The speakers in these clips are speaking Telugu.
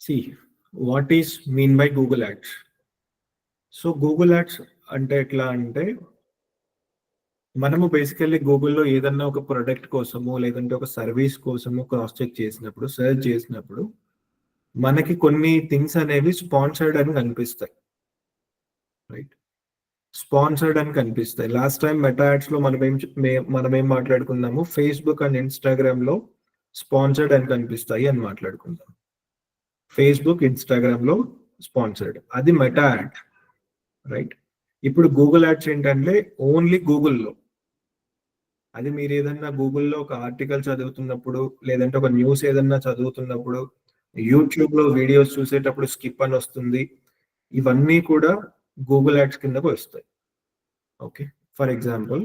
See, what is mean by Google Ads? So Google ads అంటే ఎట్లా అంటే మనము బేసికల్లీ గూగుల్లో ఏదన్నా ఒక ప్రొడక్ట్ కోసము లేదంటే ఒక సర్వీస్ కోసము క్రాస్ చెక్ చేసినప్పుడు సెర్చ్ చేసినప్పుడు మనకి కొన్ని థింగ్స్ అనేవి స్పాన్సర్డ్ అని కనిపిస్తాయి, రైట్? స్పాన్సర్డ్ అని కనిపిస్తాయి. లాస్ట్ టైం మెటా యాడ్స్ లో మనం ఏం మాట్లాడుకున్నాము, ఫేస్బుక్ అండ్ ఇన్స్టాగ్రామ్ లో స్పాన్సర్డ్ అని కనిపిస్తాయి అని మాట్లాడుకుందాం. ఫేస్బుక్, ఇన్స్టాగ్రామ్ లో స్పాన్సర్డ్, అది మెటా యాడ్, రైట్? ఇప్పుడు గూగుల్ యాడ్స్ ఏంటంటే ఓన్లీ గూగుల్లో, అది మీరు ఏదన్నా గూగుల్లో ఒక ఆర్టికల్ చదువుతున్నప్పుడు లేదంటే ఒక న్యూస్ ఏదన్నా చదువుతున్నప్పుడు యూట్యూబ్ లో వీడియోస్ చూసేటప్పుడు స్కిప్ అని వస్తుంది, ఇవన్నీ కూడా గూగుల్ యాడ్స్ కిందకు వస్తాయి. ఓకే, ఫర్ ఎగ్జాంపుల్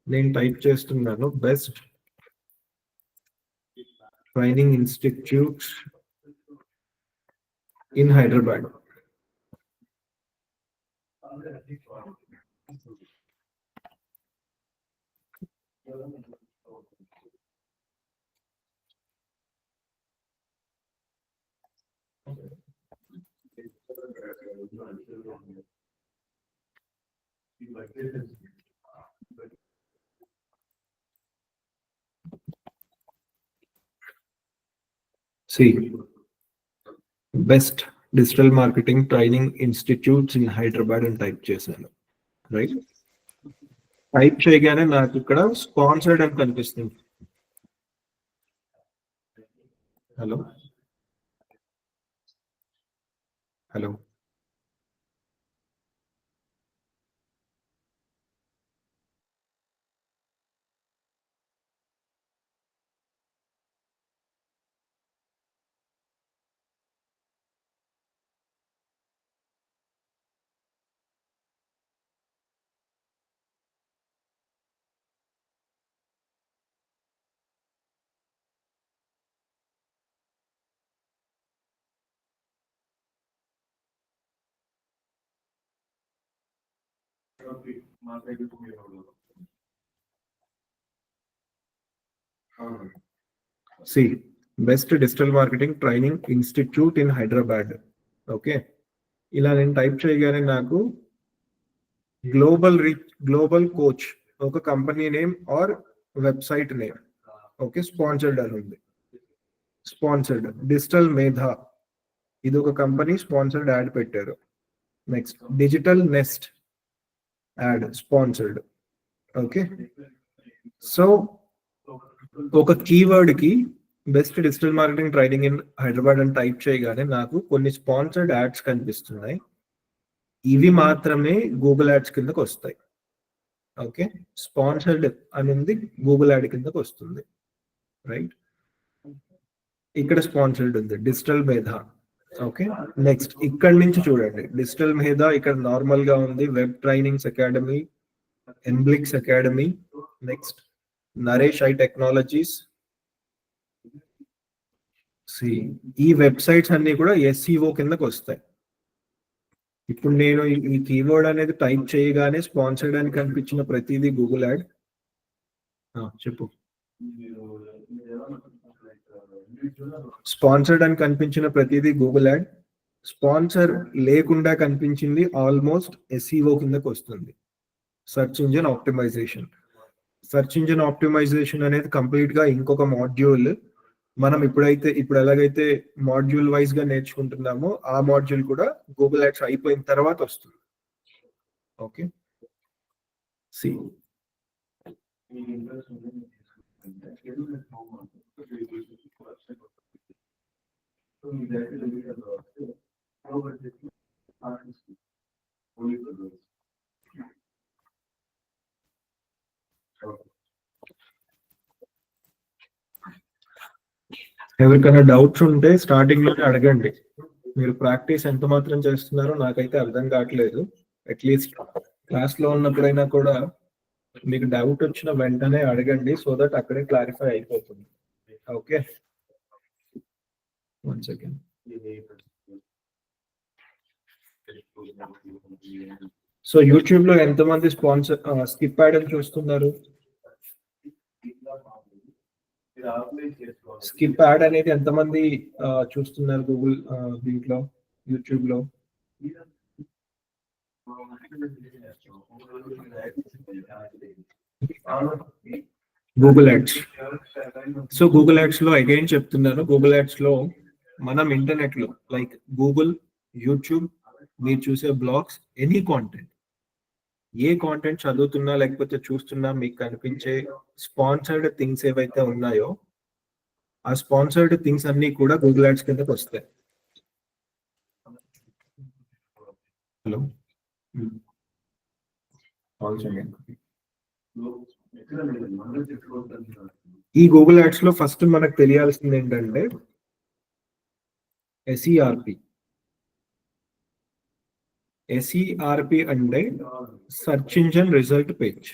నేను టైప్ చేస్తున్నాను best training institute in Hyderabad. See, best digital marketing training institutes in Hyderabad అని టైప్ చేశాను, రైట్? టైప్ చేయగానే నాకు ఇక్కడ స్పాన్సర్డ్ అని కనిపిస్తుంది. Hello hello see best digital marketing training institute in Hyderabad. Okay, ఇలా నేను టైప్ చేయగానే నాకు గ్లోబల్ కోచ్ ఒక company name or website name, okay, sponsored అని ఉంది. స్పాన్సర్డ్ డిజిటల్ మేధా, ఇది ఒక కంపెనీ స్పాన్సర్డ్ యాడ్ పెట్టారు. Next digital nest ad sponsored. Okay, so ఒక కీవర్డ్ కి best digital marketing training in Hyderabad అని టైప్ చేయగానే నాకు కొన్ని స్పాన్సర్డ్ యాడ్స్ కనిపిస్తున్నాయి. ఇవి మాత్రమే గూగుల్ యాడ్స్ కిందకు వస్తాయి. ఓకే, స్పాన్సర్డ్ అనేది గూగుల్ యాడ్ కిందకు వస్తుంది, రైట్? ఇక్కడ స్పాన్సర్డ్ ఉంది డిజిటల్ మేధా. ఓకే, నెక్స్ట్ ఇక్కడ నుంచి చూడండి, డిజిటల్ మేధా ఇక్కడ నార్మల్ గా ఉంది, వెబ్ ట్రైనింగ్స్ అకాడమీ, ఎన్బ్లిక్స్ academy, next Naresh I technologies. ఈ వెబ్సైట్స్ అన్ని కూడా ఎస్ఈఓ కిందకు వస్తాయి. ఇప్పుడు నేను ఈ కీవర్డ్ అనేది టైప్ చేయగానే స్పాన్సర్డ్ అని కనిపించిన ప్రతిదీ గూగుల్ యాడ్. చెప్పు. స్పాన్సర్డ్ అని కనిపించిన ప్రతిదీ గూగుల్ యాడ్, స్పాన్సర్ లేకుండా కనిపించింది ఆల్మోస్ట్ ఎస్ఈఓ కిందకు వస్తుంది, search engine optimization. Search engine optimization అనేది కంప్లీట్ గా ఇంకొక మాడ్యూల్. మనం ఇప్పుడు ఎలాగైతే మాడ్యూల్ వైజ్ గా నేర్చుకుంటున్నామో ఆ మాడ్యూల్ కూడా గూగుల్ యాడ్స్ అయిపోయిన తర్వాత వస్తుంది. ఓకే, సి ఎవరికైనా డౌట్స్ ఉంటే స్టార్టింగ్ లోనే అడగండి. మీరు ప్రాక్టీస్ ఎంత మాత్రం చేస్తున్నారో నాకైతే అర్థం కావట్లేదు. అట్లీస్ట్ క్లాస్ లో ఉన్నప్పుడైనా కూడా మీకు డౌట్ వచ్చిన వెంటనే అడగండి, సో దట్ అక్కడే క్లారిఫై అయిపోతుంది. Okay, one second. So YouTube లో ఎంతమంది స్పాన్సర్ స్కిప్ యాడ్ అని చూస్తున్నారు? స్కిప్ యాడ్ అనేది ఎంతమంది చూస్తున్నారు గూగుల్ దీంట్లో యూట్యూబ్ లో? Google ads. So Google ads లో అగైన్ చెప్తున్నాను, గూగుల్ యాడ్స్ లో మనం ఇంటర్నెట్ లో లైక్ గూగుల్, యూట్యూబ్, మీరు చూసే బ్లాగ్స్, ఎనీ కాంటెంట్, ఏ కాంటెంట్ చదువుతున్నా లేకపోతే చూస్తున్నా మీకు కనిపించే స్పాన్సర్డ్ థింగ్స్ ఏవైతే ఉన్నాయో ఆ స్పాన్సర్డ్ థింగ్స్ అన్ని కూడా గూగుల్ యాడ్స్ కిందకి వస్తాయి. హలో, ఈ గూగుల్ యాడ్స్ లో ఫస్ట్ మనకు తెలియాల్సింది ఏంటంటే ఎస్ఈఆర్పి. ఎస్ఈఆర్పి అంటే search engine result page.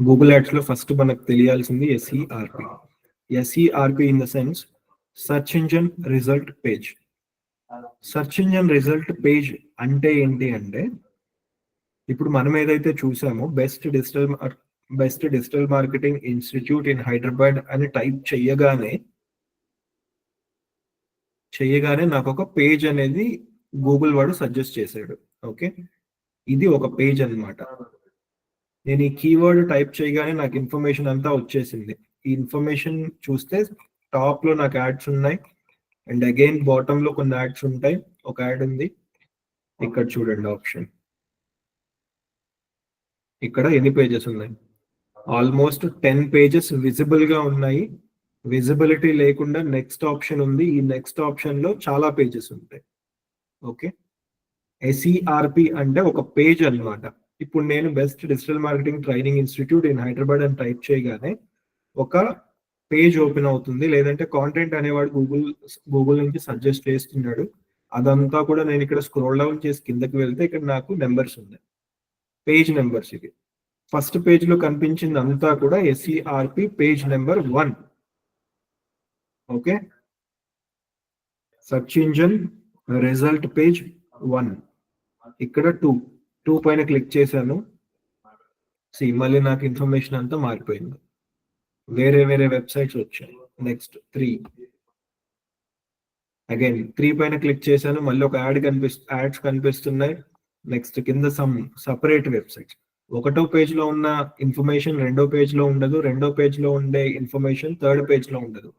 Google ads లో ఫస్ట్ మనకు తెలియాల్సింది SERP. SERP in the sense search engine result page. సెర్చ్ ఇంజిన్ రిజల్ట్ పేజ్ అంటే ఏంటి అంటే, ఇప్పుడు మనం ఏదైతే చూసామో best digital marketing institute in Hyderabad అని టైప్ చేయగానే నాకు ఒక పేజ్ అనేది గూగుల్ వాడు సజెస్ట్ చేశాడు. ఓకే, ఇది ఒక పేజ్ అన్నమాట. నేను ఈ కీవర్డ్ టైప్ చేయగానే నాకు ఇన్ఫర్మేషన్ అంతా వచ్చేసింది. ఈ ఇన్ఫర్మేషన్ చూస్తే టాప్ లో నాకు యాడ్స్ ఉన్నాయి అండ్ అగైన్ బాటమ్ లో కొన్ని యాడ్స్ ఉంటాయి. ఒక యాడ్ ఉంది ఇక్కడ చూడండి ఆప్షన్. ఇక్కడ ఎన్ని పేజెస్ ఉన్నాయి? ఆల్మోస్ట్ 10 పేజెస్ విజిబుల్ గా ఉన్నాయి. విజిబిలిటీ లేకుండా నెక్స్ట్ ఆప్షన్ ఉంది. ఈ నెక్స్ట్ ఆప్షన్ లో చాలా పేజెస్ ఉంటాయి. ఓకే, ఎస్ఈఆర్పి అంటే ఒక పేజ్ అన్నమాట. ఇప్పుడు నేను best digital marketing training institute in Hyderabad అని టైప్ చేయగానే ఒక పేజ్ ఓపెన్ అవుతుంది, లేదంటే కాంటెంట్ అనేవాడు గూగుల్ నుంచి సజెస్ట్ చేస్తున్నాడు. అదంతా కూడా నేను ఇక్కడ స్క్రోల్ డౌన్ చేసి కిందకి వెళ్తే ఇక్కడ నాకు నెంబర్స్ ఉన్నాయి, పేజ్ నెంబర్స్. ఇది ఫస్ట్ పేజ్ లో కనిపించింది అంతా కూడా SERP page number 1. Okay, search engine result page 1. ఇక్కడ 2 పైన క్లిక్ చేశాను. మళ్ళీ నాకు ఇన్ఫర్మేషన్ అంతా మారిపోయింది, వేరే వెబ్సైట్స్ వచ్చాయి. నెక్స్ట్ 3, అగైన్ 3 పైన క్లిక్ చేశాను, మళ్ళీ ఒక యాడ్స్ కనిపిస్తున్నాయి. నెక్స్ట్ కింద సమ్ సపరేట్ వెబ్సైట్స్. ఒకటో పేజ్ లో ఉన్న ఇన్ఫర్మేషన్ రెండో పేజ్ లో ఉండదు, రెండో పేజ్ లో ఉండే ఇన్ఫర్మేషన్ థర్డ్ పేజ్ లో ఉండదు.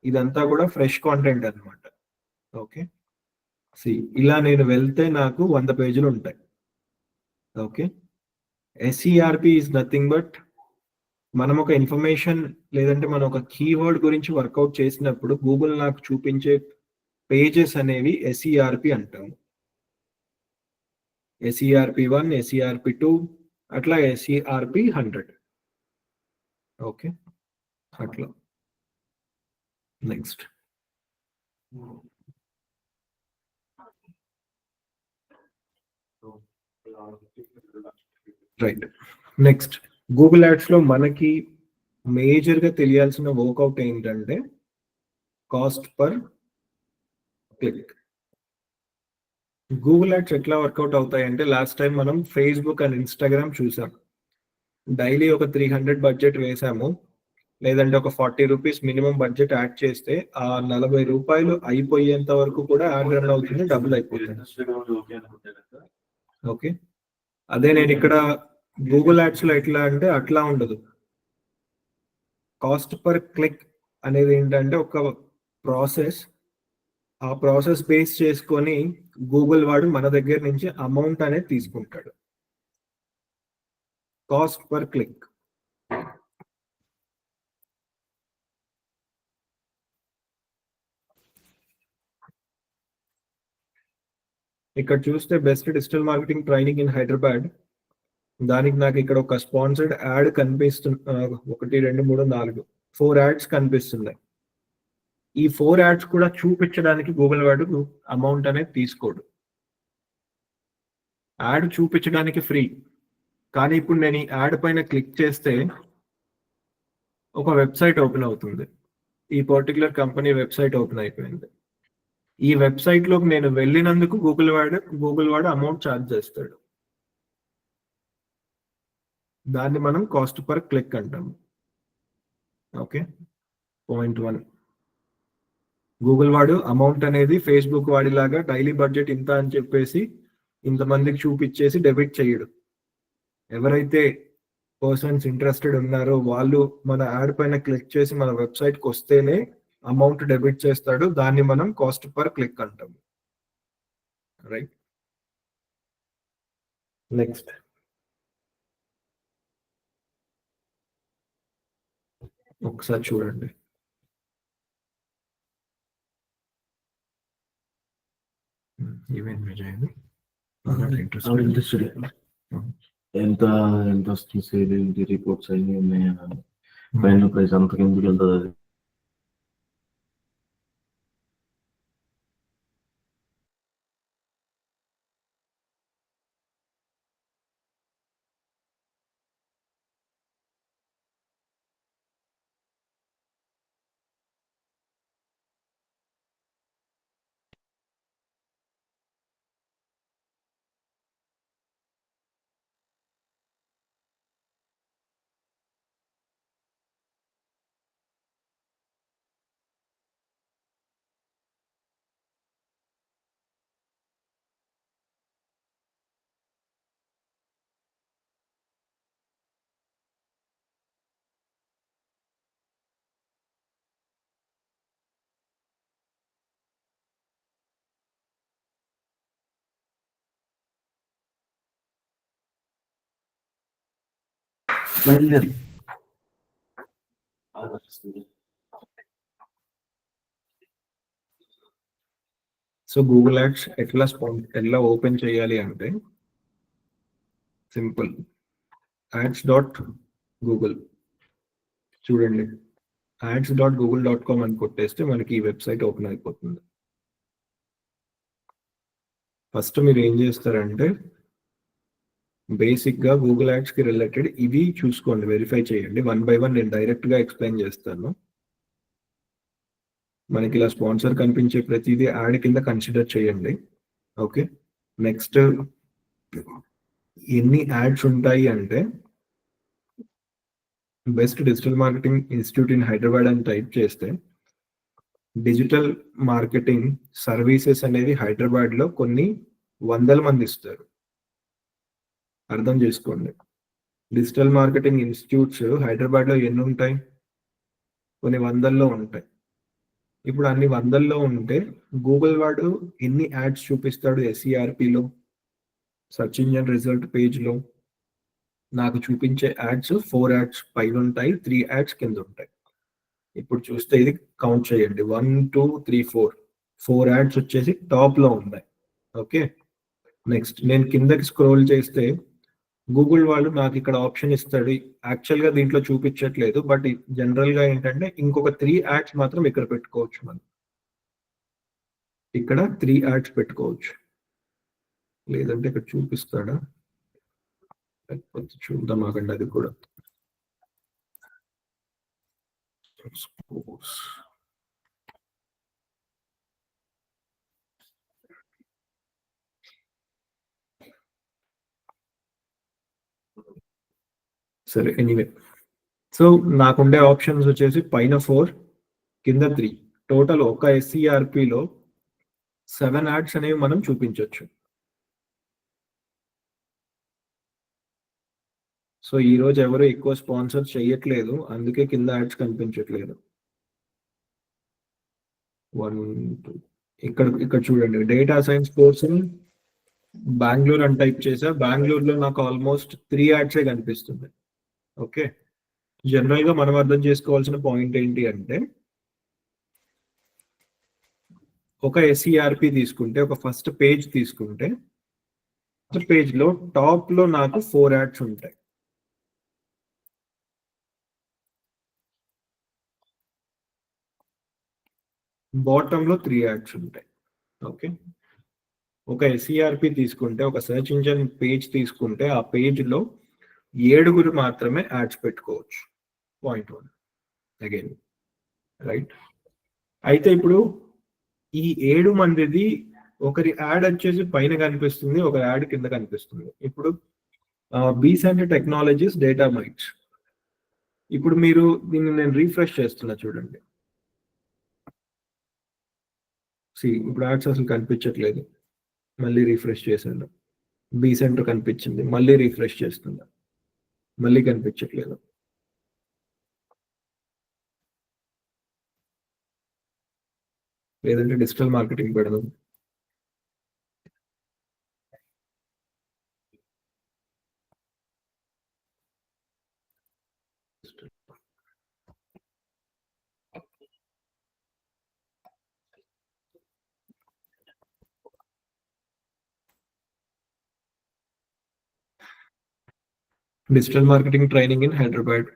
ఇదంతా కూడా ఫ్రెష్ కాంటెంట్ అన్నమాట. ఓకే, ఇలా నేను వెళ్తే నాకు 100 పేజీలు ఉంటాయి. Okay, SERP is nothing but మనం ఒక ఇన్ఫర్మేషన్ లేదంటే మనం ఒక కీవర్డ్ గురించి వర్కౌట్ చేసినప్పుడు గూగుల్ నాకు చూపించే పేజెస్ అనేవి ఎస్ఈఆర్పి అంటాము. ఎస్ఈఆర్పి 1, ఎస్ఈఆర్పి 2, అట్లా ఎస్ఈఆర్పి 100. ఓకే, అట్లా. Next right, next Google ads లో మనకి మేజర్ గా తెలియాల్సిన వర్కౌట్ ఏంటంటే cost per click. Google ads ఎట్లా వర్కౌట్ అవుతాయి అంటే, లాస్ట్ టైం మనం ఫేస్బుక్ అండ్ ఇన్స్టాగ్రామ్ చూసాం. డైలీ ఒక 300 బడ్జెట్ వేసాము, లేదంటే ఒక 40 రూపీస్ మినిమం బడ్జెట్ యాడ్ చేస్తే ఆ 40 రూపాయలు అయిపోయేంత వరకు కూడా యాడ్ రన్ అవుతుంది, డబుల్ అయిపోతుంది. ఓకే, అదే నేను ఇక్కడ గూగుల్ యాడ్స్ లో ఎట్లా అంటే అట్లా ఉండదు. కాస్ట్ పర్ క్లిక్ అనేది ఏంటంటే ఒక ప్రాసెస్, ఆ ప్రాసెస్ బేస్ చేసుకొని గూగుల్ వాడు మన దగ్గర నుంచి అమౌంట్ అనేది తీసుకుంటాడు. Cost per click. ఇక్కడ చూస్తే best digital marketing training in Hyderabad, దానికి నాకు ఇక్కడ ఒక స్పాన్సర్డ్ యాడ్ కనిపిస్తుంది. 1 2 3 4 4 యాడ్స్ కనిపిస్తున్నాయి. ఈ 4 యాడ్స్ కూడా చూపించడానికి గూగుల్ వాడు అమౌంట్ అనేది తీసుకోడు. యాడ్ చూపించడానికి ఫ్రీ, కానీ ఇప్పుడు నేను ఈ యాడ్ పైన క్లిక్ చేస్తే ఒక వెబ్సైట్ ఓపెన్ అవుతుంది. ఈ పర్టికులర్ కంపెనీ వెబ్సైట్ ఓపెన్ అయిపోయింది. ఈ వెబ్సైట్ లోకి నేను వెళ్ళినందుకు గూగుల్ వాడు అమౌంట్ ఛార్జ్ చేస్తాడు. దాన్ని మనం కాస్ట్ పర్ క్లిక్ అంటాము. Okay, point 1. గూగుల్ వాడు అమౌంట్ అనేది ఫేస్బుక్ వాడిలాగా డైలీ బడ్జెట్ ఇంత అని చెప్పేసి ఇంతమందికి చూపించేసి డెబిట్ చేయడు. ఎవరైతే పర్సన్స్ ఇంట్రెస్టెడ్ ఉన్నారో వాళ్ళు మన యాడ్ పైన క్లిక్ చేసి మన వెబ్సైట్కి వస్తేనే అమౌంట్ డెబిట్ చేస్తాడు. దాన్ని మనం కాస్ట్ పర్ క్లిక్ అంటాము. రైట్, నెక్స్ట్ ఒకసారి చూడండి. ఈవెంట్ విజయ్ ఎంత ఎంత వస్తుంది సేల్ ఏంటి రిపోర్ట్స్ అన్ని ఉన్నాయా ఫైనల్ ప్రైస్ అంతకు ఎందుకు వెళ్తుంది అది సో గూగుల్ యాడ్స్ ఎట్లా ఓపెన్ చేయాలి అంటే సింపుల్. ads.google చూడండి, ads.google.com అని కొట్టేస్తే మనకి ఈ వెబ్సైట్ ఓపెన్ అయిపోతుంది. ఫస్ట్ మీరు ఏం చేస్తారంటే బేసిక్ గా గూగుల్ యాడ్స్ కి రిలేటెడ్ ఇవి చూసుకోండి, వెరిఫై చేయండి. 1 by 1 నేను డైరెక్ట్ గా ఎక్స్ప్లెయిన్ చేస్తాను. మనకి ఇలా స్పాన్సర్ కనిపించే ప్రతిదీ యాడ్ కింద కన్సిడర్ చేయండి. ఓకే, నెక్స్ట్ ఎన్ని యాడ్స్ ఉంటాయి అంటే best digital marketing institute in Hyderabad అని టైప్ చేస్తే డిజిటల్ మార్కెటింగ్ సర్వీసెస్ అనేది హైదరాబాద్ లో కొన్ని వందల మంది ఇస్తారు. అర్థం చేసుకోండి, డిజిటల్ మార్కెటింగ్ ఇన్స్టిట్యూట్స్ హైదరాబాద్ లో ఎన్ని ఉంటాయి? కొన్ని వందల్లో ఉంటాయి. ఇప్పుడు అన్ని వందల్లో ఉంటే గూగుల్ వాడు ఎన్ని యాడ్స్ చూపిస్తాడు? SERPలో, సర్చ్ ఇంజిన్ రిజల్ట్ పేజ్లో నాకు చూపించే యాడ్స్ 4 యాడ్స్ పైన ఉంటాయి, 3 యాడ్స్ కింద ఉంటాయి. ఇప్పుడు చూస్తే ఇది కౌంట్ చేయండి, 1 2 3 4 యాడ్స్ వచ్చేసి టాప్ లో ఉన్నాయి. ఓకే, నెక్స్ట్ నేను కిందకి స్క్రోల్ చేస్తే గూగుల్ వాళ్ళు నాకు ఇక్కడ ఆప్షన్ ఇస్తాడు. యాక్చువల్ గా దీంట్లో చూపించట్లేదు, బట్ జనరల్ గా ఏంటంటే ఇంకొక 3 యాడ్స్ మాత్రం ఇక్కడ పెట్టుకోవచ్చు. మనం ఇక్కడ 3 యాడ్స్ పెట్టుకోవచ్చు, లేదంటే ఇక్కడ చూపిస్తాడా? లేకపోతే చూద్దాం ఆగండి అది కూడా. సరే, ఎనీవే, సో నాకుండే ఆప్షన్స్ వచ్చేసి పైన 4 కింద 3, టోటల్ ఒక SERPలో 7 యాడ్స్ అనేవి మనం చూపించవచ్చు. సో ఈ రోజు ఎవరు ఎక్కువ స్పాన్సర్ చేయట్లేదు, అందుకే కింద యాడ్స్ కనిపించట్లేదు. 1 2 ఇక్కడ చూడండి, డేటా సైన్స్ కోర్స్ బెంగళూరు అని టైప్ చేసా. బెంగళూరులో నాకు ఆల్మోస్ట్ 3 యాడ్సే కనిపిస్తుంది. ఓకే, జనరల్ గా మనం అర్థం చేసుకోవాల్సిన పాయింట్ ఏంటి అంటే ఒక SERP తీసుకుంటే, ఒక ఫస్ట్ పేజ్ తీసుకుంటే, ఫస్ట్ పేజ్ లో టాప్ లో నాకు 4 యాడ్స్ ఉంటాయి. బాటమ్ లో 3 యాడ్స్ ఉంటాయి. ఓకే, ఒక SERP తీసుకుంటే, ఒక సెర్చ్ ఇంజిన్ పేజ్ తీసుకుంటే, ఆ పేజ్ లో 7 మాత్రమే యాడ్స్ పెట్టుకోవచ్చు. Point 1 again. రైట్. అయితే ఇప్పుడు ఈ 7 మందిది ఒకరి యాడ్ వచ్చేసి పైన కనిపిస్తుంది, ఒక యాడ్ కింద కనిపిస్తుంది. ఇప్పుడు బీసెంట్ టెక్నాలజీస్ డేటా మైట్స్. ఇప్పుడు మీరు దీన్ని నేను రీఫ్రెష్ చేస్తున్నా చూడండి. ఇప్పుడు యాడ్స్ అసలు కనిపించట్లేదు. మళ్ళీ రీఫ్రెష్ చేశాను. బీసెంట్ కనిపించింది, మళ్ళీ రీఫ్రెష్ చేస్తున్నా, మళ్ళీ కనిపించట్లేదు. లేదంటే డిజిటల్ మార్కెటింగ్ పెడదాం. Digital marketing training in Hyderabad.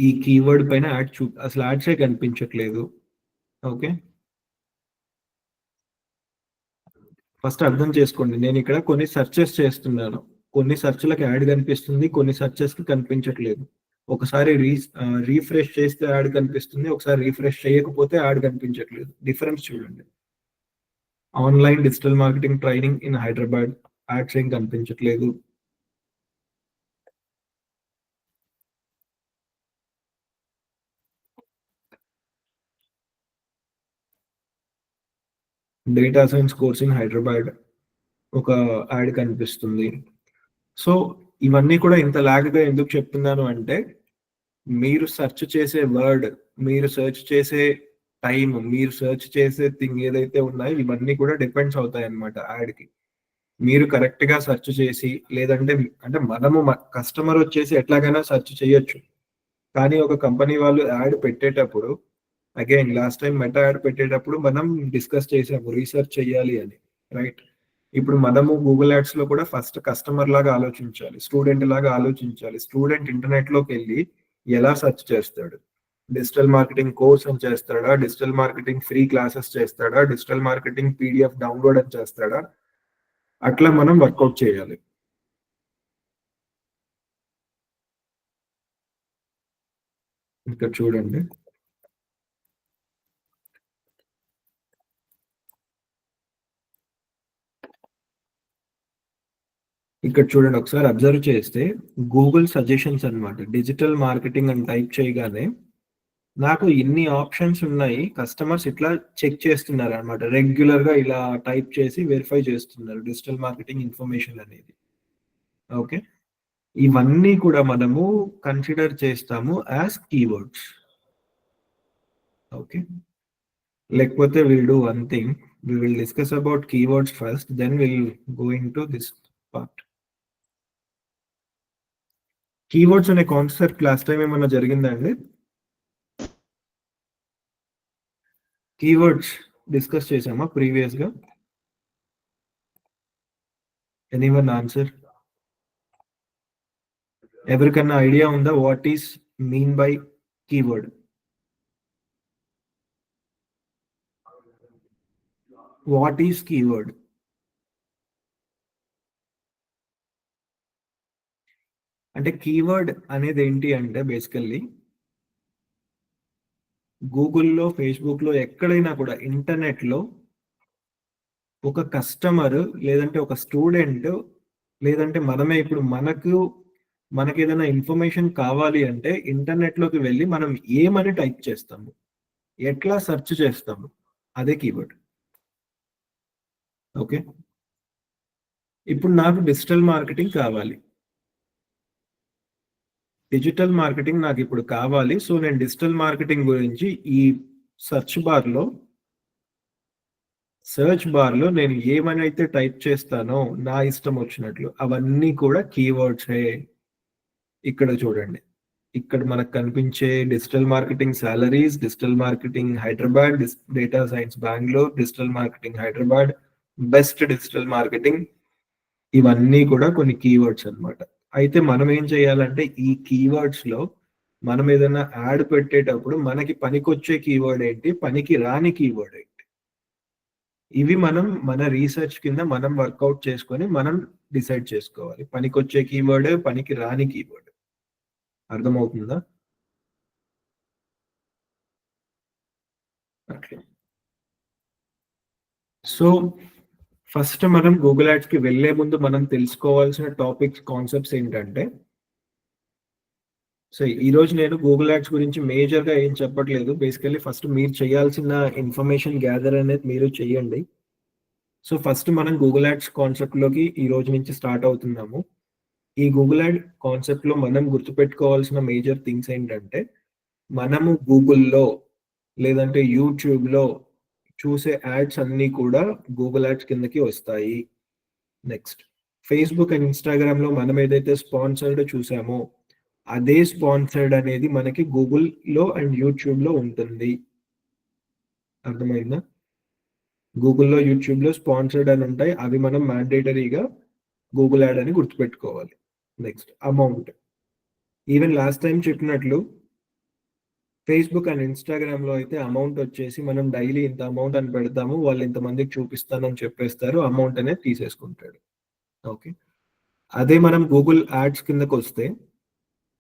ఈ కీవర్డ్ పైన యాడ్ అసలు యాడ్సే కనిపించట్లేదు. ఓకే, ఫస్ట్ అర్థం చేసుకోండి. నేను ఇక్కడ కొన్ని సెర్చెస్ చేస్తున్నాను, కొన్ని సెర్చ్లకు యాడ్ కనిపిస్తుంది, కొన్ని సెర్చెస్ కి కనిపించట్లేదు. ఒకసారి రీఫ్రెష్ చేస్తే యాడ్ కనిపిస్తుంది, ఒకసారి రీఫ్రెష్ చేయకపోతే యాడ్ కనిపించట్లేదు. డిఫరెన్స్ చూడండి. Online digital marketing training in Hyderabad, ads ఏం కనిపించట్లేదు. Data science course in Hyderabad, ఒక యాడ్ కనిపిస్తుంది. సో ఇవన్నీ కూడా ఇంత లాగ్గా ఎందుకు చెప్తున్నాను అంటే, మీరు సెర్చ్ చేసే వర్డ్, మీరు సెర్చ్ చేసే టైం, మీరు సెర్చ్ చేసే థింగ్ ఏదైతే ఉన్నాయో ఇవన్నీ కూడా డిపెండ్స్ అవుతాయి అన్నమాట యాడ్కి. మీరు కరెక్ట్ గా సెర్చ్ చేసి, లేదంటే అంటే మనము కస్టమర్ వచ్చేసి ఎట్లాగైనా సెర్చ్ చేయొచ్చు, కానీ ఒక కంపెనీ వాళ్ళు యాడ్ పెట్టేటప్పుడు, again last time meta add పెట్టేటప్పుడు మనం డిస్కస్ చేసాము రీసెర్చ్ చేయాలి అని, రైట్. ఇప్పుడు మనము గూగుల్ యాడ్స్ లో కూడా ఫస్ట్ కస్టమర్ లాగా ఆలోచించాలి, స్టూడెంట్ లాగా ఆలోచించాలి. స్టూడెంట్ ఇంటర్నెట్ లోకి వెళ్ళి ఎలా సెర్చ్ చేస్తాడు? డిజిటల్ మార్కెటింగ్ కోర్స్ అని చేస్తాడా, డిజిటల్ మార్కెటింగ్ ఫ్రీ క్లాసెస్ చేస్తాడా, డిజిటల్ మార్కెటింగ్ పీడిఎఫ్ డౌన్లోడ్ అని చేస్తాడా? అట్లా మనం వర్కౌట్ చేయాలి. ఇక్కడ చూడండి, ఇక్కడ చూడండి, ఒకసారి అబ్జర్వ్ చేస్తే గూగుల్ సజెషన్స్ అన్నమాట. డిజిటల్ మార్కెటింగ్ అని టైప్ చేయగానే నాకు ఇన్ని ఆప్షన్స్ ఉన్నాయి. కస్టమర్స్ ఇట్లా చెక్ చేస్తున్నారు అనమాట, రెగ్యులర్ గా ఇలా టైప్ చేసి వెరిఫై చేస్తున్నారు డిజిటల్ మార్కెటింగ్ ఇన్ఫర్మేషన్ అనేది. ఓకే, ఇవన్నీ కూడా మనము కన్సిడర్ చేస్తాము యాజ్ కీవర్డ్స్. ఓకే, లేకపోతే will do one thing, we will discuss about keywords first, then we'll go into this part. Keywords అనే కాన్సెప్ట్ లాస్ట్ టైం ఏమన్నా జరిగిందా అండి? కీవర్డ్స్ డిస్కస్ చేసామా ప్రీవియస్ గా? Anyone answer? ఎవరికన్నా ఐడియా ఉందా what is mean by keyword? What is keyword? అంటే కీవర్డ్ అనేది ఏంటి అంటే బేసికల్లీ గూగుల్లో, ఫేస్బుక్ లో, ఎక్కడైనా కూడా ఇంటర్నెట్ లో ఒక కస్టమర్ లేదంటే ఒక స్టూడెంట్, లేదంటే మనమే ఇప్పుడు మనకి ఏదైనా ఇన్ఫర్మేషన్ కావాలి అంటే ఇంటర్నెట్ లోకి వెళ్ళి మనం ఏమని టైప్ చేస్తాము, ఎట్లా సెర్చ్ చేస్తాము, అదే కీవర్డ్. ఓకే, ఇప్పుడు నాకు డిజిటల్ మార్కెటింగ్ కావాలి, డిజిటల్ మార్కెటింగ్ నాకు ఇప్పుడు కావాలి. సో నేను డిజిటల్ మార్కెటింగ్ గురించి ఈ సెర్చ్ బార్ లో నేను ఏమనైతే టైప్ చేస్తానో నా ఇష్టం వచ్చినట్లు, అవన్నీ కూడా కీవర్డ్సే. ఇక్కడ చూడండి, ఇక్కడ మనకు కనిపించే digital marketing salaries, digital marketing Hyderabad, data science Bengaluru, digital marketing Hyderabad, best digital marketing, ఇవన్నీ కూడా కొన్ని కీవర్డ్స్ అన్నమాట. అయితే మనం ఏం చేయాలంటే ఈ కీవర్డ్స్ లో మనం ఏదైనా యాడ్ పెట్టేటప్పుడు మనకి పనికొచ్చే కీవర్డ్ ఏంటి, పనికి రాని కీవర్డ్ ఏంటి, ఇవి మనం మన రీసెర్చ్ కింద మనం వర్కౌట్ చేసుకొని మనం డిసైడ్ చేసుకోవాలి. పనికొచ్చే కీవర్డ్, పనికి రాని కీవర్డ్. అర్థమవుతుందా? అట్లా. సో ఫస్ట్ మనం గూగుల్ యాడ్స్ కి వెళ్లే ముందు మనం తెలుసుకోవాల్సిన టాపిక్స్ కాన్సెప్ట్స్ ఏంటంటే, సో ఈ రోజు నేను గూగుల్ యాడ్స్ గురించి మేజర్ గా ఏం చెప్పట్లేదు. బేసికల్లీ ఫస్ట్ మీరు చేయాల్సిన ఇన్ఫర్మేషన్ గ్యాదర్ అనేది మీరు చేయండి. సో ఫస్ట్ మనం గూగుల్ యాడ్స్ కాన్సెప్ట్ లోకి ఈ రోజు నుంచి స్టార్ట్ అవుతున్నాము. ఈ గూగుల్ యాడ్ కాన్సెప్ట్ లో మనం గుర్తుపెట్టుకోవాల్సిన మేజర్ థింగ్స్ ఏంటంటే, మనము గూగుల్లో లేదంటే యూట్యూబ్ లో చూసే యాడ్స్ అన్ని కూడా గూగుల్ యాడ్స్ కిందకి వస్తాయి. నెక్స్ట్ ఫేస్బుక్ అండ్ ఇన్స్టాగ్రామ్ లో మనం ఏదైతే స్పాన్సర్డ్ చూసామో అదే స్పాన్సర్డ్ అనేది మనకి గూగుల్ లో అండ్ యూట్యూబ్ లో ఉంటుంది. అర్థమైందా? గూగుల్లో యూట్యూబ్ లో స్పాన్సర్డ్ అని ఉంటాయి. అవి మనం మ్యాండేటరీగా గూగుల్ యాడ్ అని గుర్తుపెట్టుకోవాలి. Next amount. Even last time చెప్పినట్లు ఫేస్బుక్ అండ్ ఇన్స్టాగ్రామ్ లో అయితే అమౌంట్ వచ్చేసి మనం డైలీ ఇంత అమౌంట్ అని పెడతాము, వాళ్ళు ఇంతమందికి చూపిస్తానని చెప్పేస్తారు, అమౌంట్ అనేది తీసేసుకుంటాడు. ఓకే. అదే మనం గూగుల్ యాడ్స్ కిందకి వస్తే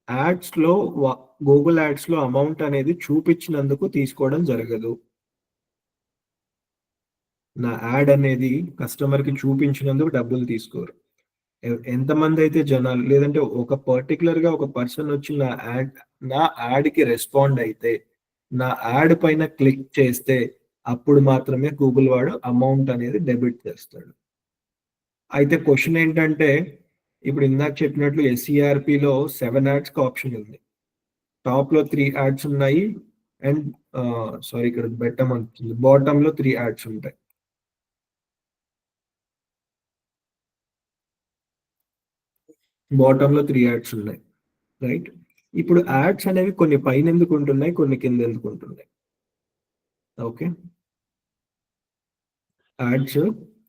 యాడ్స్ లో గూగుల్ యాడ్స్ లో అమౌంట్ అనేది చూపించినందుకు తీసుకోవడం జరగదు. నా యాడ్ అనేది కస్టమర్ కి చూపించినందుకు డబ్బులు తీసుకోరు. ఎంతమంది అయితే జనాలు లేదంటే ఒక పర్టికులర్ గా ఒక పర్సన్ వచ్చి నా యాడ్ కి రెస్పాండ్ అయితే, నా యాడ్ పైన క్లిక్ చేస్తే అప్పుడు మాత్రమే గూగుల్ వాడు అమౌంట్ అనేది డెబిట్ చేస్తాడు. అయితే క్వశ్చన్ ఏంటంటే, ఇప్పుడు ఇందాక చెప్పినట్లు ఎస్ఈఆర్పిలో 7 యాడ్స్ కి ఆప్షన్ ఉంది. టాప్ లో 3 యాడ్స్ ఉన్నాయి అండ్ సారీ ఇక్కడ బెట్టమ్ అవుతుంది, బాటమ్ లో 3 యాడ్స్ ఉంటాయి. బాటమ్ లో 3 యాడ్స్ ఉన్నాయి, రైట్? ఇప్పుడు యాడ్స్ అనేవి కొన్ని పైన ఎందుకు ఉంటున్నాయి, కొన్ని కింద ఎందుకు ఉంటున్నాయి? ఓకే. యాడ్స్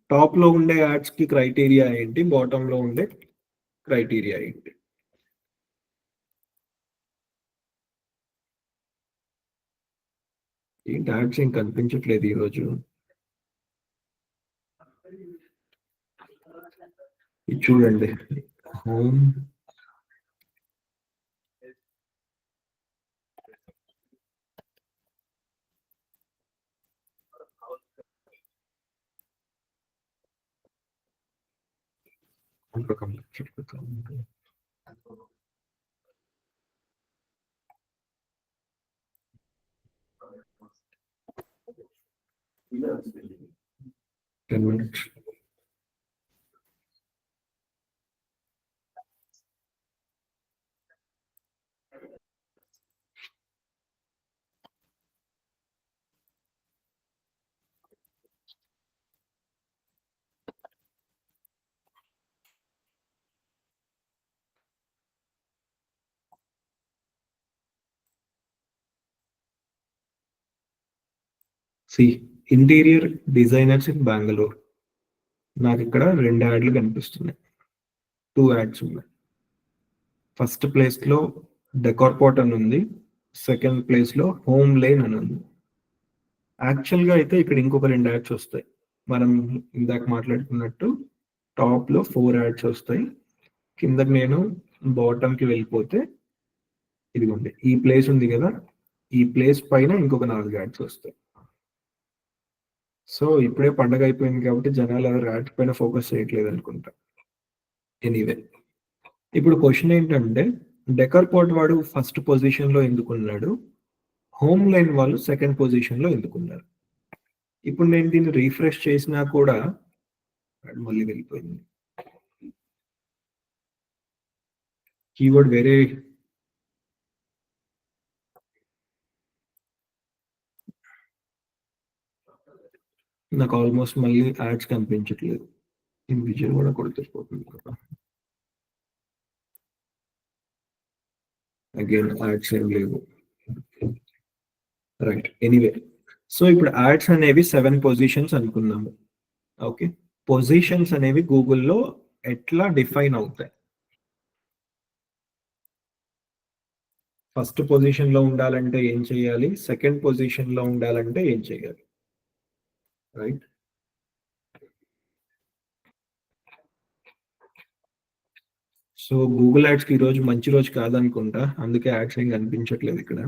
టాప్ లో ఉండే యాడ్స్ కి క్రైటీరియా ఏంటి, బాటమ్ లో ఉండే క్రైటీరియా ఏంటి? ఏంటి యాడ్స్ ఏం కనిపించట్లేదు ఈరోజు? ఇది చూడండి, home ten minutes. See interior designers in Bengaluru. నాకు ఇక్కడ 2 యాడ్లు కనిపిస్తున్నాయి, 2 యాడ్స్ ఉన్నాయి. ఫస్ట్ ప్లేస్ లో డెకార్ పాట్ అని ఉంది, సెకండ్ ప్లేస్ లో హోమ్ లేన్ అని ఉంది. యాక్చువల్ గా అయితే ఇక్కడ ఇంకొక 2 యాడ్స్ వస్తాయి. మనం ఇందాక మాట్లాడుకున్నట్టు టాప్ లో 4 యాడ్స్ వస్తాయి. కిందకి నేను బాటమ్ కి వెళ్ళిపోతే ఇదిగోండి ఈ ప్లేస్ ఉంది కదా, ఈ ప్లేస్ పైన ఇంకొక 4 యాడ్స్ వస్తాయి. సో ఇప్పుడే పండగ అయిపోయింది కాబట్టి జనాలు ఎవరు యాడ్స్ పైన ఫోకస్ చేయట్లేదు అనుకుంటా. ఎనీవే, ఇప్పుడు క్వశ్చన్ ఏంటంటే, డెకర్ పాట్ వాడు ఫస్ట్ పొజిషన్ లో ఎందుకున్నాడు, హోమ్ లైన్ వాళ్ళు సెకండ్ పొజిషన్ లో ఎందుకున్నారు? ఇప్పుడు నేను దీన్ని రీఫ్రెష్ చేసినా కూడా మళ్ళీ వెళ్ళిపోయింది. కీవర్డ్ వేరే, నాకు ఆల్మోస్ట్ మళ్ళీ యాడ్స్ కనిపించట్లేదు. విజయ్ కూడా కొడుతుపోతుంది కదా, అగైన్ యాడ్స్ ఏం లేవు, రైట్? ఎనీవే, సో ఇప్పుడు యాడ్స్ అనేవి 7 పొజిషన్స్ అనుకున్నాము. ఓకే. పొజిషన్స్ అనేవి గూగుల్లో ఎట్లా డిఫైన్ అవుతాయి? ఫస్ట్ పొజిషన్ లో ఉండాలంటే ఏం చేయాలి, సెకండ్ పొజిషన్ లో ఉండాలంటే ఏం చేయాలి, రైట్? సో గూగుల్ యాడ్స్ కి ఈ రోజు మంచి రోజు కాదనుకుంటా, అందుకే యాడ్స్ ఏం కనిపించట్లేదు ఇక్కడ.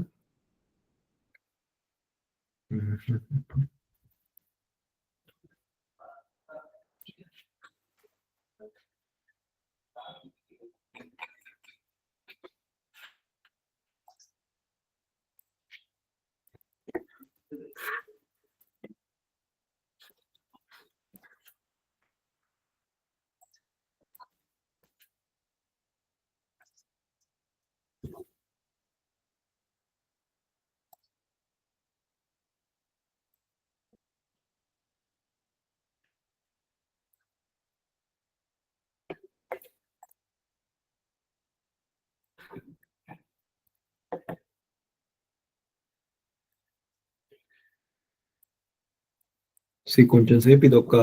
కొంచెం సేపు ఇది ఒక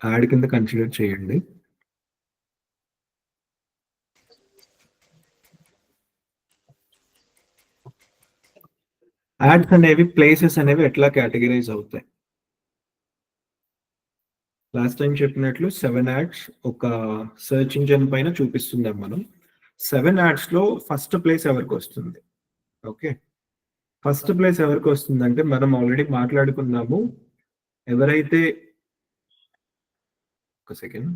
యాడ్ కింద కన్సిడర్ చేయండి. యాడ్స్ అనేవి ప్లేసెస్ అనేవి ఎట్లా కేటగిరైజ్ అవుతాయి? లాస్ట్ టైం చెప్పినట్లు 7 యాడ్స్ ఒక సెర్చ్ ఇంజిన్ పైన చూపిస్తున్నాం మనం. 7 యాడ్స్ లో ఫస్ట్ ప్లేస్ ఎవరికి వస్తుంది? ఓకే, ఫస్ట్ ప్లేస్ ఎవరికి వస్తుందంటే మనం ఆల్రెడీ మాట్లాడుకున్నాము. ఎవరైతే ఒక సెకండ్,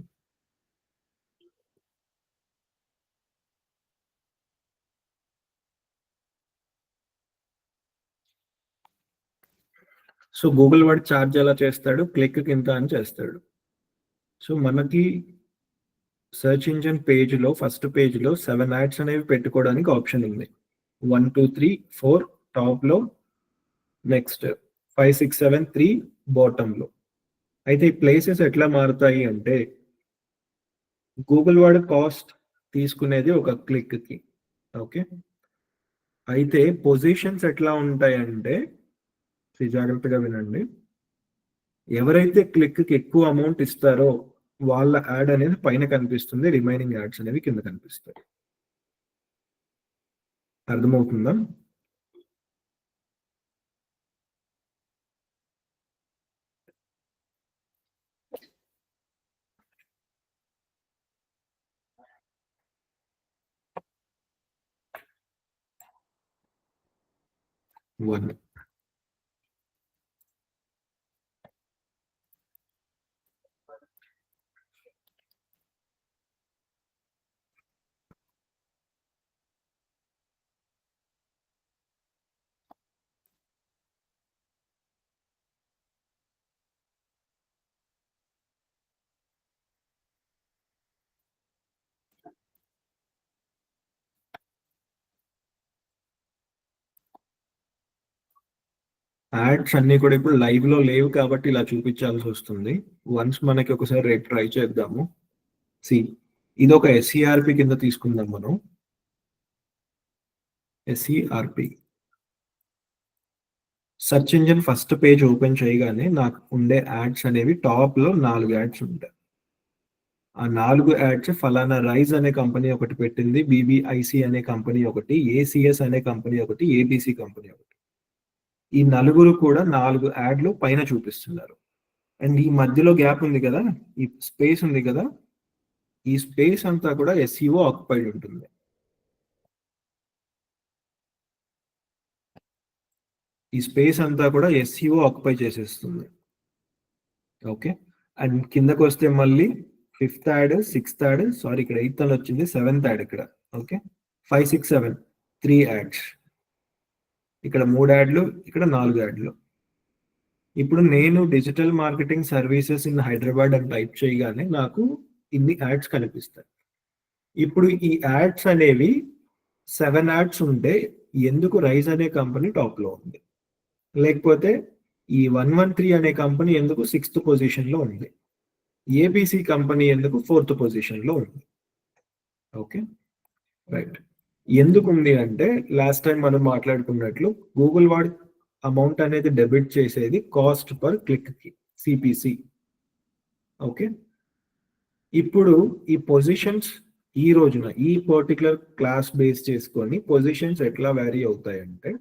సో గూగుల్ వాడు ఛార్జ్ ఎలా చేస్తాడు? క్లిక్ కింద అని చేస్తాడు. సో మనకి సెర్చ్ ఇంజిన్ పేజ్లో ఫస్ట్ పేజ్లో 7 యాడ్స్ అనేవి పెట్టుకోవడానికి ఆప్షన్ ఉంది. 1 2 3 4 టాప్లో, నెక్స్ట్ 5 6 7 3 బాటంలో. అయితే ఈ ప్లేసెస్ ఎట్లా మారుతాయి అంటే గూగుల్ వాడు కాస్ట్ తీసుకునేది ఒక క్లిక్కి. ఓకే, అయితే పొజిషన్స్ ఎట్లా ఉంటాయంటే జాగ్రత్తగా వినండి. ఎవరైతే క్లిక్కి ఎక్కువ అమౌంట్ ఇస్తారో వాళ్ళ యాడ్ అనేది పైన కనిపిస్తుంది, రిమైనింగ్ యాడ్స్ అనేవి కింద కనిపిస్తాయి. అర్థమవుతుందా? వన్ యాడ్స్ అన్ని కూడా ఇప్పుడు లైవ్ లో లేవు కాబట్టి ఇలా చూపించాల్సి వస్తుంది. వన్స్ మనకి ఒకసారి రేపు ట్రై చేద్దాము. ఇది ఒక ఎస్ఈఆర్పి కింద తీసుకుందాం మనం. SERP search engine first page open చేయగానే నాకు ఉండే యాడ్స్ అనేవి టాప్ లో 4 యాడ్స్ ఉంటాయి. ఆ 4 యాడ్స్ ఫలానా రైజ్ అనే కంపెనీ ఒకటి పెట్టింది, బీబీఐసి అనే కంపెనీ ఒకటి, ఏసిఎస్ అనే కంపెనీ ఒకటి, ఏబిసి కంపెనీ ఒకటి. ఈ నలుగురు కూడా 4 యాడ్లు పైన చూపిస్తున్నారు. అండ్ ఈ మధ్యలో గ్యాప్ ఉంది కదా, ఈ స్పేస్ ఉంది కదా, ఈ స్పేస్ అంతా కూడా ఎస్ఈఓ ఆక్యుపైడ్ ఉంటుంది. ఈ స్పేస్ అంతా కూడా ఎస్ఈఓ ఆక్యుపై చేసేస్తుంది. ఓకే, అండ్ కిందకు వస్తే మళ్ళీ 5th add, 6th add, sorry ఇక్కడ 8th అని వచ్చింది, 7th యాడ్ ఇక్కడ. ఓకే, 5 6 7 3 యాడ్స్, ఇక్కడ 3 యాడ్లు, ఇక్కడ 4 యాడ్లు. ఇప్పుడు నేను digital marketing services in Hyderabad అని టైప్ చేయగానే నాకు ఇన్ని యాడ్స్ కనిపిస్తాయి. ఇప్పుడు ఈ యాడ్స్ అనేవి 7 యాడ్స్ ఉంటే ఎందుకు రైజ్ అనే కంపెనీ టాప్ లో ఉంది, లేకపోతే ఈ 113 అనే కంపెనీ ఎందుకు 6th పొజిషన్ లో ఉంది, ఏబిసి కంపెనీ ఎందుకు 4th పొజిషన్ లో ఉంది? Okay, right. ఎందుకు ఉంది అంటే లాస్ట్ టైం మనం మాట్లాడుకున్నట్లు గూగుల్ వాడు అమౌంట్ అనేది డెబిట్ చేసేది కాస్ట్ పర్ క్లిక్ కి, సిపిసి. ఓకే, ఇప్పుడు ఈ పొజిషన్స్ ఈ రోజున ఈ పర్టికులర్ క్లాస్ బేస్ చేసుకొని పొజిషన్స్ ఎట్లా వ్యారీ అవుతాయంటే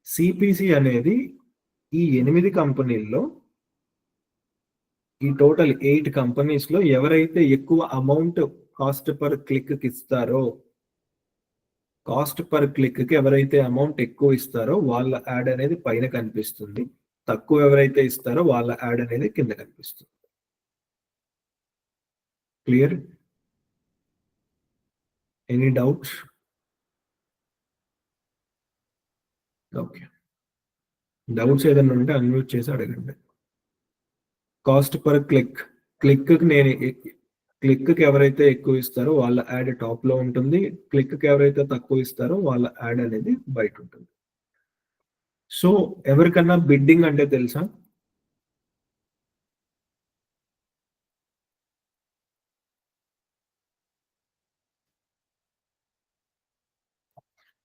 సిపిసి అనేది ఈ 8 కంపెనీల్లో, ఈ టోటల్ 8 కంపెనీస్ లో ఎవరైతే ఎక్కువ అమౌంట్ కాస్ట్ పర్ క్లిక్ కి ఇస్తారో, కాస్ట్ పర్ క్లిక్ కి ఎవరైతే అమౌంట్ ఎక్కువ ఇస్తారో వాళ్ళ యాడ్ అనేది పైన కనిపిస్తుంది, తక్కువ ఎవరైతే ఇస్తారో వాళ్ళ యాడ్ అనేది కింద కనిపిస్తుంది. Clear? Any doubts? Okay, doubts ఏదైనా ఉంటే అన్మ్యూట్ చేసి అడగండి. కాస్ట్ పర్ క్లిక్, క్లిక్ కి ఎవరైతే ఎక్కువ ఇస్తారో వాళ్ళ యాడ్ టాప్ లో ఉంటుంది, క్లిక్ కి ఎవరైతే తక్కువ ఇస్తారో వాళ్ళ యాడ్ అనేది బయట ఉంటుంది. సో ఎవరికన్నా బిడ్డింగ్ అంటే తెలుసా?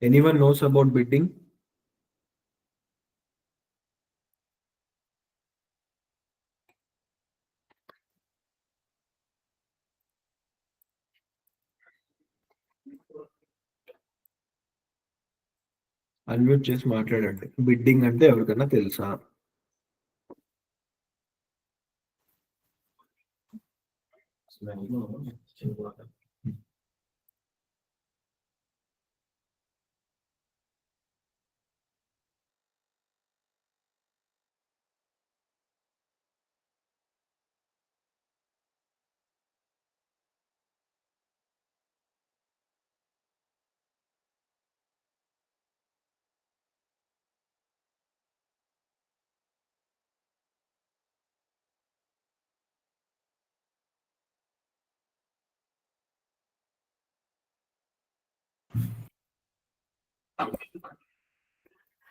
Anyone knows about bidding? Unmute చేసి మాట్లాడండి. బిడ్డింగ్ అంటే ఎవరికన్నా తెలుసా?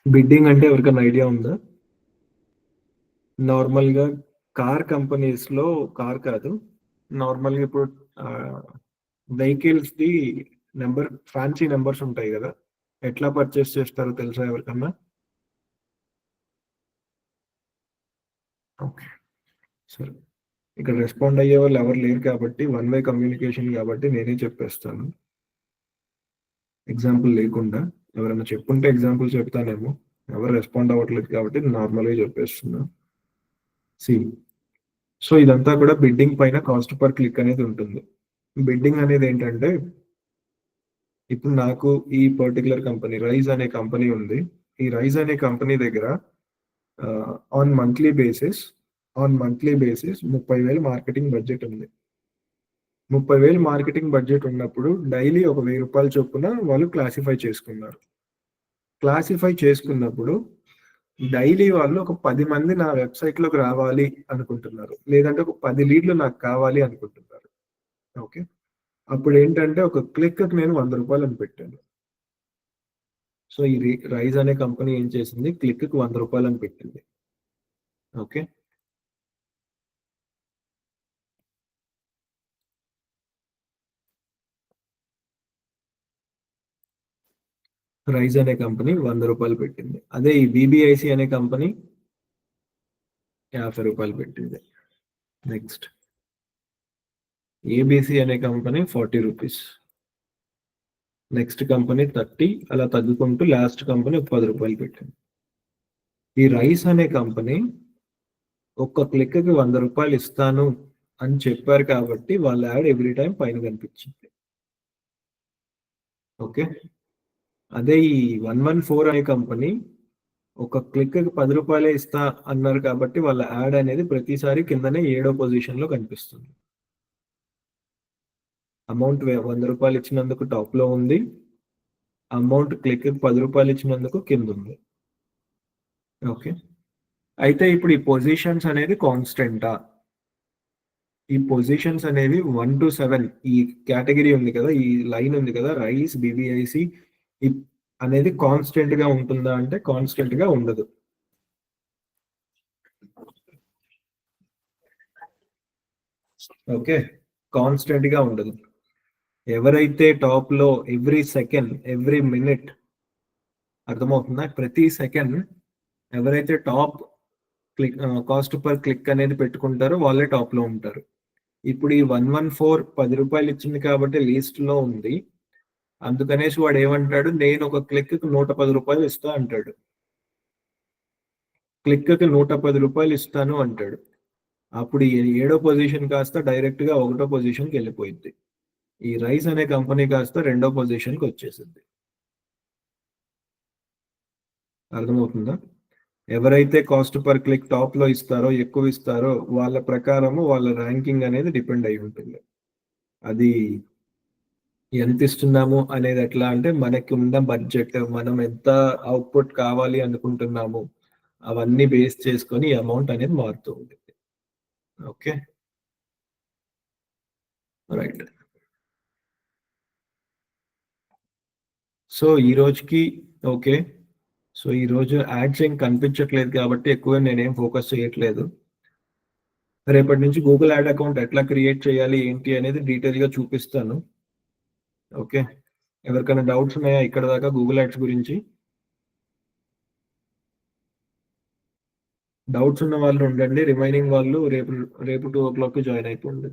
బిడ్డింగ్ అంటే ఎవరికైనా ఐడియా ఉందా? నార్మల్గా కార్ కంపెనీస్ లో, కార్ కాదు, నార్మల్గా ఇప్పుడు vehicles the number, fancy numbers ఉంటాయి కదా, ఎట్లా పర్చేస్ చేస్తారో తెలుసా ఎవరికన్నా? ఓకే, సరే. ఇక్కడ రెస్పాండ్ అయ్యే వాళ్ళు ఎవరు లేరు కాబట్టి వన్ వే కమ్యూనికేషన్ కాబట్టి నేనే చెప్పేస్తాను, ఎగ్జాంపుల్ లేకుండా. ఎవరైనా చెప్పుంటే ఎగ్జాంపుల్ చెప్తానేమో, ఎవరు రెస్పాండ్ అవ్వట్లేదు కాబట్టి నార్మల్గా చెప్పేస్తున్నా. సి, సో ఇదంతా కూడా బిడ్డింగ్ పైన కాస్ట్ పర్ క్లిక్ అనేది ఉంటుంది. బిడ్డింగ్ అనేది ఏంటంటే, ఇప్పుడు నాకు ఈ పర్టికులర్ కంపెనీ రైజ్ అనే కంపెనీ ఉంది. ఈ రైజ్ అనే కంపెనీ దగ్గర on monthly basis 30,000 marketing budget ఉంది. 30,000 మార్కెటింగ్ బడ్జెట్ ఉన్నప్పుడు డైలీ ఒక 1,000 రూపాయల చొప్పున వాళ్ళు క్లాసిఫై చేసుకున్నారు. క్లాసిఫై చేసుకున్నప్పుడు డైలీ వాళ్ళు ఒక 10 మంది నా వెబ్సైట్ లోకి రావాలి అనుకుంటున్నారు, లేదంటే ఒక 10 లీడ్లు నాకు కావాలి అనుకుంటున్నారు. ఓకే, అప్పుడు ఏంటంటే ఒక క్లిక్ నేను 100 రూపాయలు అని పెట్టాను. సో ఈ రైజ్ అనే కంపెనీ ఏం చేసింది, క్లిక్ కి 100 రూపాయలు అని పెట్టింది. ఓకే, రైజ్ అనే కంపెనీ 100 రూపాయలు పెట్టింది. అదే ఈ బీబీఐసి అనే కంపెనీ 50 రూపాయలు పెట్టింది. నెక్స్ట్ ఏబిసి అనే కంపెనీ 40 రూపీస్, నెక్స్ట్ కంపెనీ 30, అలా తగ్గుకుంటూ లాస్ట్ కంపెనీ 10 రూపాయలు పెట్టింది. ఈ రైస్ అనే కంపెనీ ఒక్క క్లిక్ కి 100 రూపాయలు ఇస్తాను అని చెప్పారు కాబట్టి వాళ్ళ యాడ్ ఎవ్రీ టైం పైన కనిపించింది. ఓకే, అదే ఈ 114 అనే కంపెనీ ఒక క్లిక్ కి 10 రూపాయలే ఇస్తా అన్నారు కాబట్టి వాళ్ళ యాడ్ అనేది ప్రతిసారి కిందనే 7వ పొజిషన్ లో కనిపిస్తుంది. అమౌంట్ 100 రూపాయలు ఇచ్చినందుకు టాప్ లో ఉంది, అమౌంట్ క్లిక్ కి 10 రూపాయలు ఇచ్చినందుకు కింద ఉంది. ఓకే, అయితే ఇప్పుడు ఈ పొజిషన్స్ అనేది కాన్స్టెంటా? ఈ పొజిషన్స్ అనేవి 1 to 7, ఈ కేటగిరీ ఉంది కదా, ఈ లైన్ ఉంది కదా, రైస్ బీబీఐసి అనేది కాన్స్టెంట్ గా ఉంటుందా అంటే కాన్స్టెంట్ గా ఉండదు. ఓకే, కాన్స్టెంట్ గా ఉండదు. ఎవరైతే టాప్ లో ఎవ్రీ సెకండ్, ఎవ్రీ మినిట్, అర్థమవుతుందా, ప్రతి సెకండ్ ఎవరైతే top click cost per click అనేది పెట్టుకుంటారో వాళ్ళే టాప్ లో ఉంటారు. ఇప్పుడు ఈ 114 10 రూపాయలు ఇచ్చింది కాబట్టి లీస్ట్ లో ఉంది, అందుకనేసి వాడు ఏమంటాడు, నేను ఒక క్లిక్ కి 110 రూపాయలు ఇస్తా అంటాడు. క్లిక్ కి 110 రూపాయలు ఇస్తాను అంటాడు. అప్పుడు 7వ పొజిషన్ కాస్త డైరెక్ట్ గా 1వ పొజిషన్ కి వెళ్ళిపోయింది. ఈ రైస్ అనే కంపెనీ కాస్త 2వ పొజిషన్ కి వచ్చేసింది. అర్థమవుతుందా? ఎవరైతే కాస్ట్ పర్ క్లిక్ టాప్‌లో ఇస్తారో, ఎక్కువ ఇస్తారో వాళ్ళ ప్రకారము వాళ్ళ ర్యాంకింగ్ అనేది డిపెండ్ అయ్యి ఉంటుంది. అది ఎంత ఇస్తున్నాము అనేది ఎట్లా అంటే మనకున్న బడ్జెట్, మనం ఎంత అవుట్‌పుట్ కావాలి అనుకుంటున్నాము, అవన్నీ బేస్ చేసుకొని ఈ అమౌంట్ అనేది మారుతూ ఉంటుంది. ఓకే. రైట్. సో, ఈ రోజుకి ఓకే. సో, ఈరోజు యాడ్స్ ఏం కనిపించట్లేదు కాబట్టి ఎక్కువ నేనేం ఫోకస్ చేయట్లేదు. రేపటి నుంచి గూగుల్ యాడ్ అకౌంట్ ఎట్లా క్రియేట్ చేయాలి, ఏంటి అనేది డీటెయిల్‌గా చూపిస్తాను. ఓకే. ఎవరికైనా డౌట్స్ ఉన్నాయా ఇక్కడి దాకా గూగుల్ యాడ్స్ గురించి? డౌట్స్ ఉన్న వాళ్ళు ఉండండి. రిమైనింగ్ వాళ్ళు రేపు 2:00కి జాయిన్ అయిపోండి.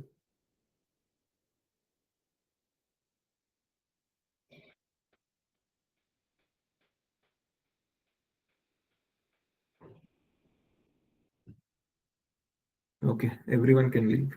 Okay, everyone can leave.